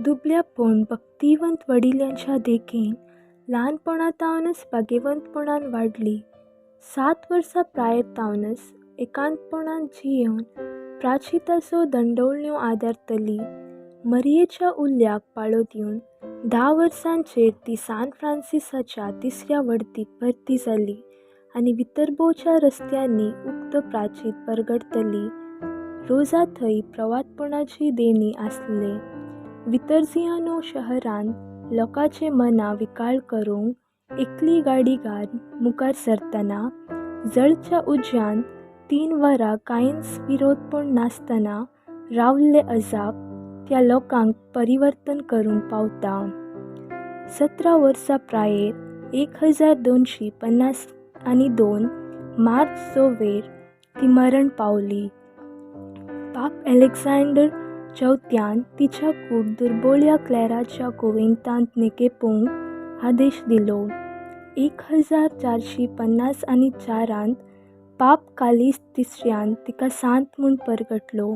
दुबल्या पण भक्तिवंत वडिलांच्या देखीन ल्हानपणातावनच बागेवंतपणान वाडली. 7 वर्सां प्रायतावनच एकांतपणान जियेवन प्राचिताचो दंडोवल्यो आदारतली. मरियेच्या उल्ल्याक पाळो दिवन 10 वर्सांचेर ती सान फ्रांसिसाच्या 3ऱ्या वर्तीक भरती जाली आनी वितर्बोच्या रस्त्यांनी उक्त प्राचीत परगडतली. रोजा थंय प्रवातपणाची देणी आसले. वितर्जियानो शहरांत लोकांचे मनां विकाळ करूंक एकली गाडी घालन मुखार सरतना जळच्या उज्यांत 3 वरां कांयच विरोधपण नासतना रावल्ले अजाप त्या लोकांक परिवर्तन करूंक पावता. 17 वर्सां प्रायेर 1252 मार्च 4 ती मरण पावली. पाप अलेक्झांडर चवथ्यान तिच्या कूड दुर्बोळ्या क्लॅराच्या कुवेंतांत निकेपोवंक आदेश दिलो. 1454 पाप कालिस तिसऱ्यान तिका सांत म्हूण परगटलो.